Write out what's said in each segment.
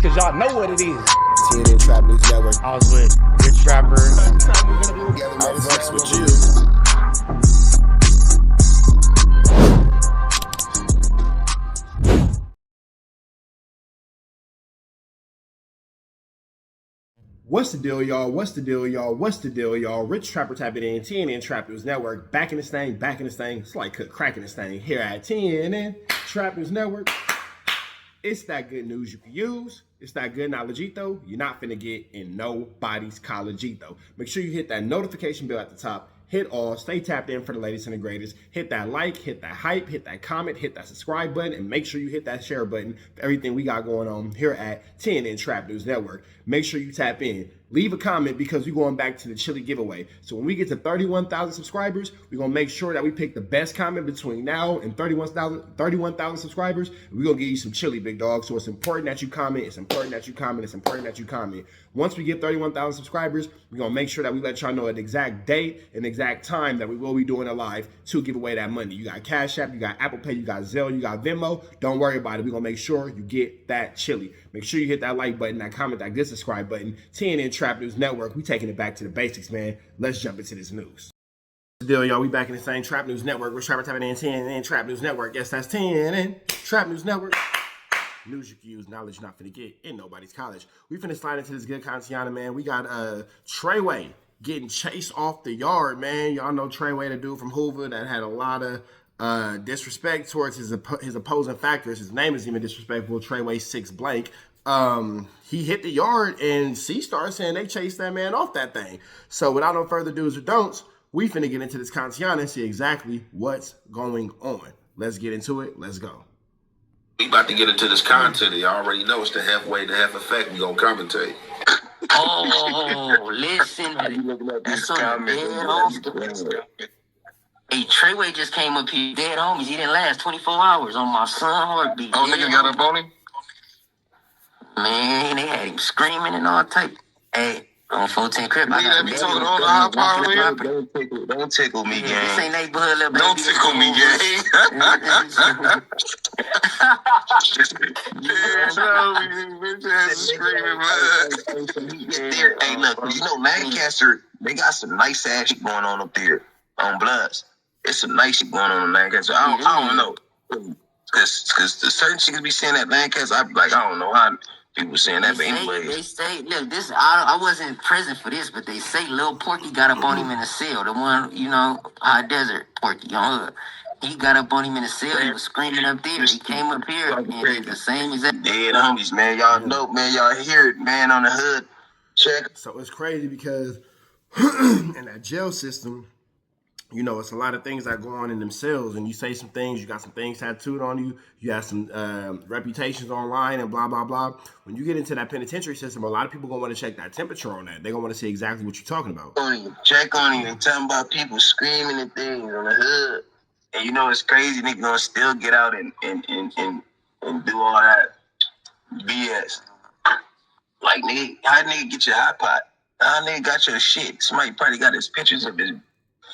cause y'all know what it is. TNN Trap News Network. I was with Rich Rapper. I fucks with you. What's the deal, y'all? What's the deal, y'all? What's the deal, y'all? Rich Trapper tapping in, TNN Trap News Network. Back in this thing, back in this thing. It's like cracking this thing here at TNN Trap News Network. It's that good news you can use. It's that good knowledgeito you're not finna get in nobody's collegeito. Make sure you hit that notification bell at the top. Hit all, stay tapped in for the latest and the greatest. Hit that like, hit that hype, hit that comment, hit that subscribe button, and make sure you hit that share button for everything we got going on here at TNN Trap News Network. Make sure you tap in. Leave a comment because we're going back to the chili giveaway. So when we get to 31,000 subscribers, we're going to make sure that we pick the best comment between now and 31,000 subscribers. And we're going to give you some chili, big dog. So it's important that you comment. It's important that you comment. It's important that you comment. Once we get 31,000 subscribers, we're going to make sure that we let y'all know an exact date and exact time that we will be doing a live to give away that money. You got Cash App, you got Apple Pay, you got Zelle, you got Venmo. Don't worry about it. We're going to make sure you get that chili. Make sure you hit that like button, that comment, that good subscribe button. TNN Trap News Network. We taking it back to the basics, man. Let's jump into this news. The deal, y'all. We back in the same Trap News Network. We're Trapper tapping in TNN Trap News Network. Yes, that's TNN Trap News Network. News you can use, knowledge you're not finna get in nobody's college. We finna slide into this good content, man. We got Treyway getting chased off the yard, man. Y'all know Treyway, the dude from Hoover that had a lot of disrespect towards his opposing factors. His name is even disrespectful, TREYWAY6 blank. He hit the yard and CSTAR saying they chased that man off that thing. So without no further do's or don'ts, we finna get into this content and see exactly what's going on. Let's get into it. Let's go. We about to get into this content. You already know it's the halfway to half effect. We gonna commentate. Oh, listen. That's on dead off the... Hey, Treyway just came up here, dead homies. He didn't last 24 hours on my son heartbeat. Oh, nigga got up on him? Man, they had him screaming and all type. Hey, on 14 Crip. Nigga that be talking all the high power here? Don't tickle me, gang. This ain't neighborhood little baby. Don't tickle me, gang. Hey, look, you know, Lancaster, they got some nice ass shit going on up there on Bloods. It's some nice shit going on in Lancaster. I don't know. Because the certain chicks be saying that Lancaster, I be like, I don't know how people saying that, but anyway. They say, look, this, I wasn't present for this, but they say Lil Porky got up on him in a cell. The one, you know, High Desert Porky on Hood. He got up on him in a cell. He was screaming up there. He came up here and did the same exact. Dead homies, man. Y'all know, man. Y'all hear it, man, on the hood. Check. So it's crazy because in that jail system, you know, it's a lot of things that go on in themselves, and you say some things, you got some things tattooed on you, you have some reputations online and blah, blah, blah. When you get into that penitentiary system, a lot of people going to want to check that temperature on that. They're going to want to see exactly what you're talking about. Check on him and tell him about people screaming and things on the hood. And you know, it's crazy, nigga gonna still get out and do all that BS. Like, nigga, how nigga get your hot pot? How nigga got your shit? Somebody probably got his pictures of his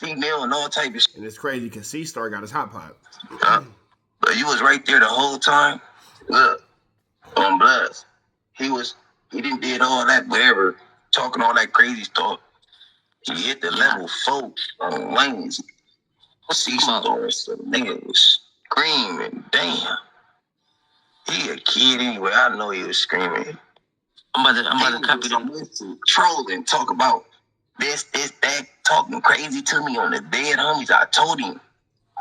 female and all type of shit. And it's crazy because CSTAR got his hot pot. But you was right there the whole time. Look, on Bloods. He didn't did all that, whatever, talking all that crazy stuff. He hit the level 4 on lanes. CSTAR, so nigga was screaming. Damn. He a kid anyway. I know he was screaming. I'm about to copy them. Trolling, talk about this, that, talking crazy to me on the dead homies. I told him,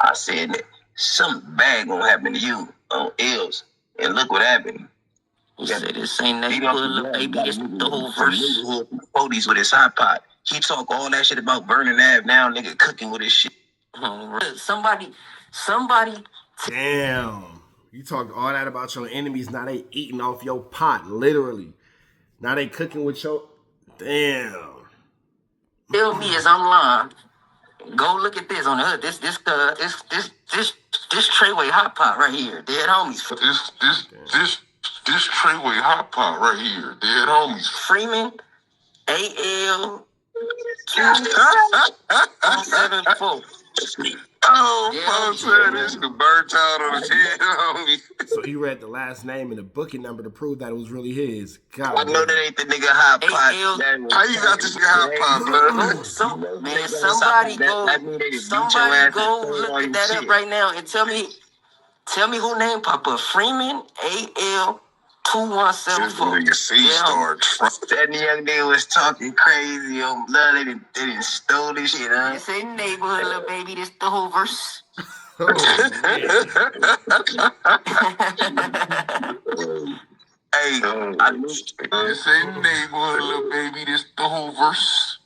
I said that something bad gonna happen to you on L's. And look what happened. He said this ain't neighborhood little baby, it's the HOOVERs. 40s with his hot pot. He talk all that shit about Vernon Ave now, nigga cooking with his shit. Somebody. Damn. You talked all that about your enemies. Now they eating off your pot, literally. Now they cooking with your... Damn. Tell me as I'm lying. Go look at this on the hood. This Treyway hot pot right here. Dead homies. This Treyway hot pot right here. Dead homies. Freeman, AL 274. Oh, Yeah, fuck, man, this is the bird child on his head, homie. So he read the last name and the booking number to prove that it was really his. God, I know that ain't the nigga Hot Pot. How you got this nigga Hot Pot, blood? Somebody go look that up right now and tell me who name pop up. Freeman AL2174. Nigga CSTAR. That young nigga was talking crazy on blood. They didn't stole this shit, huh? This ain't neighborhood, little baby. This the Hoovers. Oh, Hey, I knew this ain't neighborhood, little baby. This the Hoovers.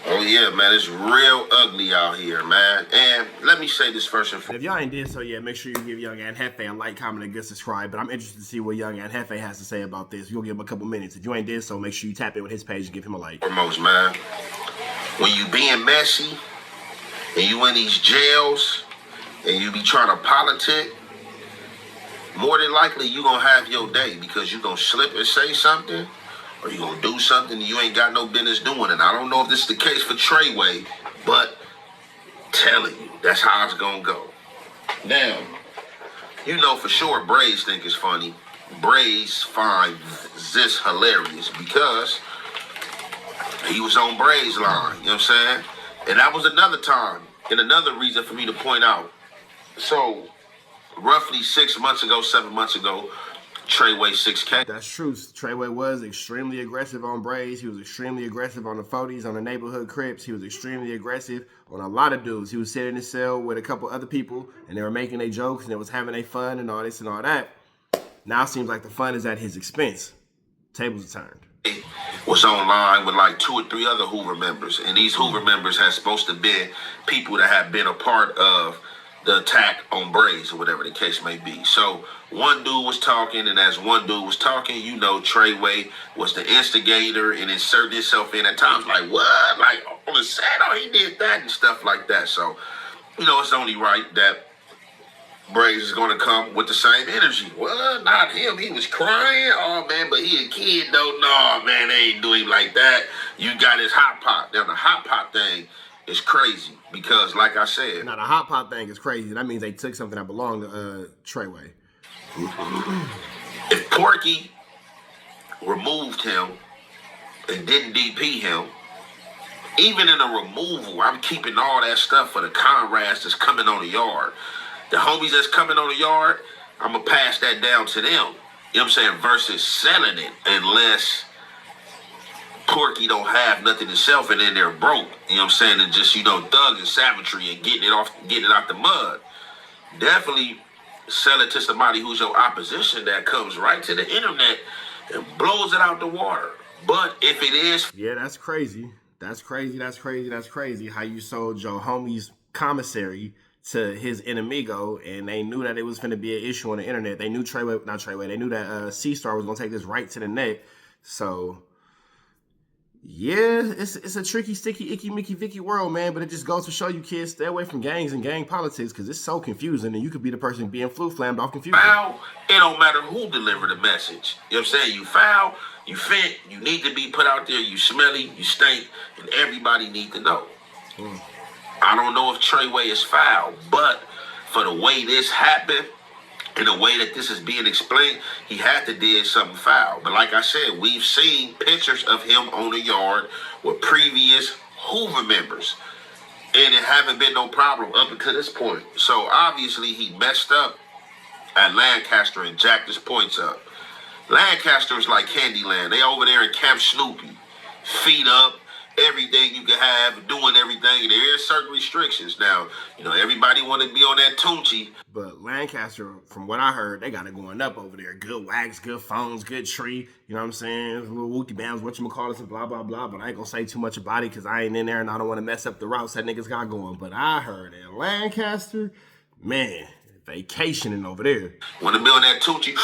Oh yeah, man, it's real ugly out here, man. And let me say this first and foremost. if y'all ain't did so yet, make sure you give Young and Hefe a like, comment, and good subscribe. But I'm interested to see what Young and Hefe has to say about this. You'll give him a couple minutes. If you ain't did so, make sure you tap in with his page and give him a like. Foremost, man, when you being messy and you in these jails and you be trying to politic, more than likely you gonna have your day because you gonna slip and say something, or you gonna do something you ain't got no business doing. And I don't know if this is the case for Treyway, but telling you, that's how it's gonna go. Now, you know for sure Braves think it's funny. Braves find this hilarious because he was on Braves line, you know what I'm saying? And that was another time and another reason for me to point out. So, roughly 7 months ago, TREYWAY6 came. That's true. Treyway was extremely aggressive on Braves. He was extremely aggressive on the 40s, on the neighborhood Crips. He was extremely aggressive on a lot of dudes. He was sitting in his cell with a couple other people, and they were making their jokes, and they was having their fun and all this and all that. Now it seems like the fun is at his expense. Tables are turned. Was online with like 2 or 3 other Hoover members, and these Hoover members had supposed to be people that have been a part of the attack on Braves or whatever the case may be. So one dude was talking, and as one dude was talking, you know, Treyway was the instigator and inserted himself in at times like, what? Like, on the set, oh, he did that and stuff like that. So, you know, it's only right that Braves is going to come with the same energy. Well, not him. He was crying. Oh, man, but he a kid, though. No, man, they ain't do him like that. You got his hot pot. Now, the hot pot thing is crazy because, like I said... Now, the hot pot thing is crazy. That means they took something that belonged to Treyway. If Porky removed him and didn't DP him, even in a removal, I'm keeping all that stuff for the comrades that's coming on the yard. The homies that's coming on the yard, I'm going to pass that down to them. You know what I'm saying? Versus selling it unless Porky don't have nothing to sell and then they're broke. You know what I'm saying? And just, you know, thug and savagery and getting it out the mud. Definitely sell it to somebody who's your opposition that comes right to the internet and blows it out the water. But if it is... Yeah, that's crazy. That's crazy. How you sold your homie's commissary to his enemigo, and they knew that it was going to be an issue on the internet. They knew they knew that CSTAR was going to take this right to the net. So, yeah, it's a tricky, sticky, icky, Mickey, Vicky world, man. But it just goes to show you, kids, stay away from gangs and gang politics because it's so confusing, and you could be the person being flammed off confusion. Foul, it don't matter who delivered the message. You know what I'm saying? You foul, you fit, you need to be put out there, you smelly, you stink, and everybody need to know. I don't know if Treyway is foul, but for the way this happened and the way that this is being explained, he had to did something foul. But like I said, we've seen pictures of him on the yard with previous Hoover members, and it haven't been no problem up until this point. So obviously he messed up at Lancaster and jacked his points up. Lancaster is like Candyland. They over there in Camp Snoopy, feet up, everything you can have, doing everything, and there are certain restrictions. Now, you know, everybody want to be on that Tunchi. But Lancaster, from what I heard, they got it going up over there. Good wax, good phones, good tree. You know what I'm saying? Little wookie bands, whatchamacallits, and blah, blah, blah. But I ain't going to say too much about it because I ain't in there and I don't want to mess up the routes that niggas got going. But I heard in Lancaster, man, vacationing over there. Want to be on that Tunchi,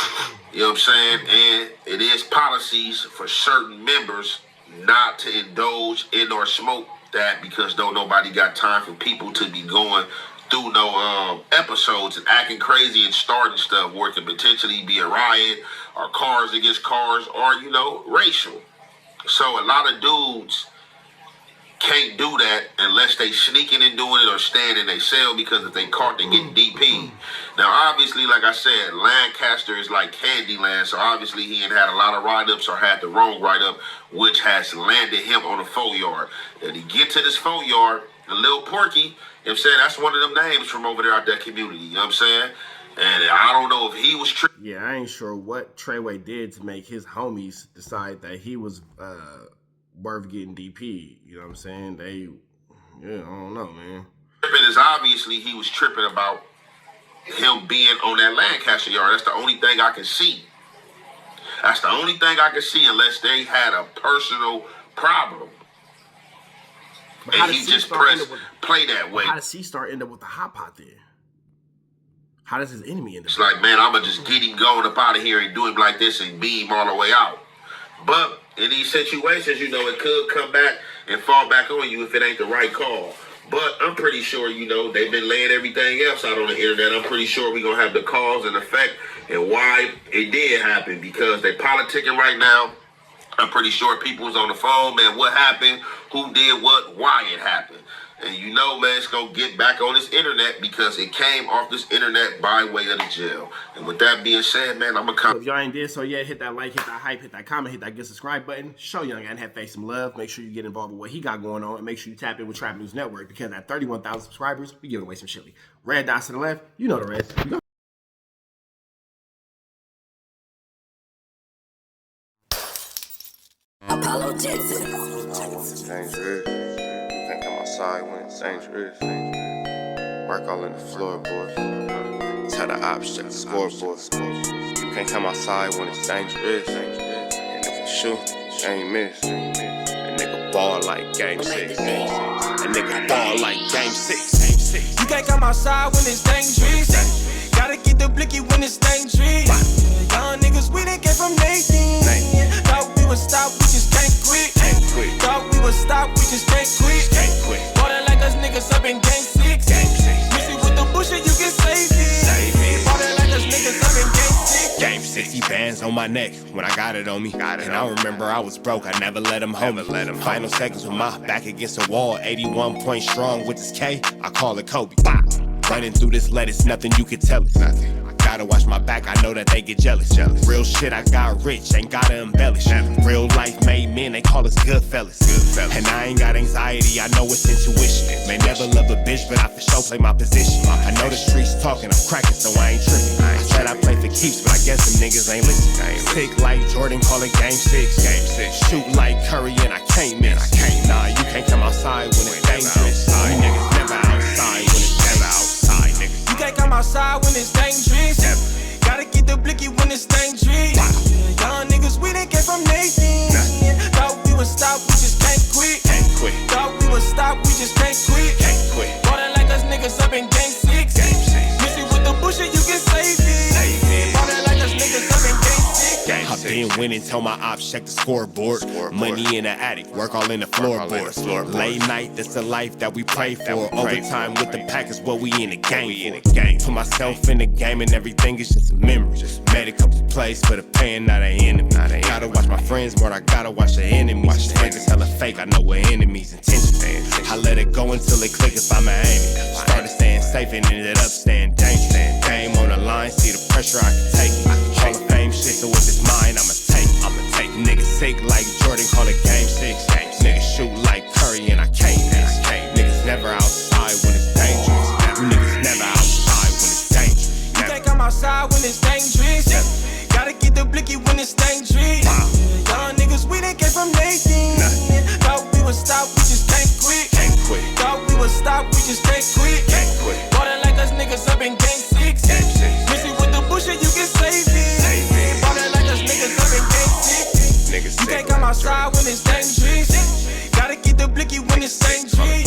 you know what I'm saying? And it is policies for certain members not to indulge in or smoke that because don't nobody got time for people to be going through no episodes and acting crazy and starting stuff where it could potentially be a riot or cars against cars or, you know, racial. So a lot of dudes can't do that unless they sneaking and doing it or staying in their cell, because if they caught, they get DP. Now, obviously, like I said, Lancaster is like Candyland, so obviously he ain't had a lot of write-ups or had the wrong write-up, which has landed him on a 4-yard. And he get to this 4-yard, the Lil Porky, you know what I'm saying, that's one of them names from over there out that community, you know what I'm saying? And I don't know if he was tripping. Yeah, I ain't sure what Treyway did to make his homies decide that he was worth getting DP. You know what I'm saying? I don't know, man. Tripping is obviously he was tripping about him being on that Lancaster yard. That's the only thing I can see. That's the only thing I can see, unless they had a personal problem. But and he just pressed play that way. How does C-STAR end up with the hot pot then? How does his enemy end up? It's like, man, I'm going to just get him going up out of here and do him like this and beam all the way out. But in these situations, you know, it could come back and fall back on you if it ain't the right call. But I'm pretty sure, you know, they've been laying everything else out on the internet. I'm pretty sure we're going to have the cause and effect and why it did happen, because they politicking right now. I'm pretty sure people was on the phone, man, what happened, who did what, why it happened. And you know, man, it's going to get back on this internet because it came off this internet by way of the jail. And with that being said, man, I'm going to come. So if y'all ain't did so yet, hit that like, hit that hype, hit that comment, hit that good subscribe button. Show Young and have face some love. Make sure you get involved with what he got going on. And make sure you tap in with Trap News Network, because at 31,000 subscribers, we giving away some chili. Red dots to the left. You know the rest. Apollo Jackson. Dangerous. Can't come outside when it's dangerous. Work all in the floorboard. Tell the ops check the scoreboard. You can't come outside when it's dangerous. And if you shoot, you ain't miss. A nigga ball like game 6. A nigga ball like game 6. You can't come outside when it's dangerous. Gotta get the blicky when it's dangerous. Young niggas, we done came from Nathan. Thought we would stop, we just can't quit. Thought we would stop, we just can't quit. Water like us niggas up in game 6. Missy with the bullshit, you can save it. Water like us niggas up in game 6. Game 60 bands on my neck when I got it on me. And I remember I was broke, I never let him hold me. Final seconds with my back against the wall. 81 point strong with this K, I call it Kobe. Running through this lettuce, nothing you can tell us. Gotta watch my back, I know that they get jealous. Real shit, I got rich, ain't gotta embellish. Real life made men, they call us good fellas. And I ain't got anxiety, I know it's intuition. May never love a bitch, but I for sure play my position. I know the streets talking, I'm cracking, so I ain't tripping. I said I play for keeps, but I guess them niggas ain't listening. Sick like Jordan, call it game 6. Shoot like Curry and I can't miss. Nah, you can't come outside when it's dangerous. You niggas never outside when it's never outside, nigga. You can't come outside when it's dangerous. Gotta get the blicky when it's dangerous. Young niggas, we done came from Nathan. Thought we would stop, we just can't quit. Thought we would stop, we just can't quit. Water like us niggas up in game 6. Missy with the bullshit, you can save it. Water like us niggas up in game 6. I've been winning, tell my ops check the scoreboard. Money in the attic, work all in the floorboards. Late night, that's the life that we pray for. Overtime with the pack is what we in the game for. Put myself in the game and everything is just a memory. Made a couple plays for the pain, not an enemy. Gotta watch my friends more, I gotta watch the enemies. Friends is hella fake, I know what enemies intentions. I let it go until it click if I'm aiming. Started staying safe and ended up staying dangerous. Game on the line, see the pressure I can take. Hall of Fame shit, so with this mind, I'ma take. Niggas sick like Jordan, call it game 6. Niggas shoot like Curry and I can't miss. Niggas never outside when it's dangerous. You niggas never outside when it's dangerous. You can't come outside when it's dangerous. Gotta get the blicky when it's dangerous. Young niggas, we done came from Nathan. Thought we would stop, we just can't quit. Thought we would stop, we just can't quit. Water like us niggas up in game 6. Missy with the bullshit, you can save it. Water like us niggas up in game 6. You can't come outside when it's dangerous. Gotta get the blicky when it's dangerous.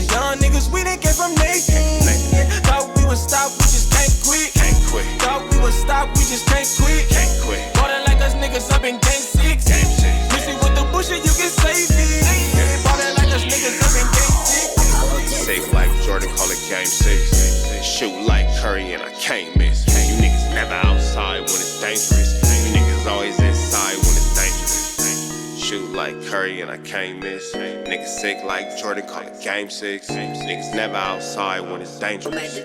Young niggas, we done came from Nathan. Thought we would stop, we just can't quit. Thought we would stop, we just can't quit. Water like us niggas up in game 6. Missy with the bullshit, you can save it. Water like us niggas up in game 6. Safe like Jordan, call it game 6. Shoot like Curry and I can't miss. You niggas never outside when it's dangerous. You niggas always inside when it's dangerous. Shoot like Curry. Curry and I can't miss. Niggas sick like Jordan, call it game 6. Niggas never outside when it's dangerous.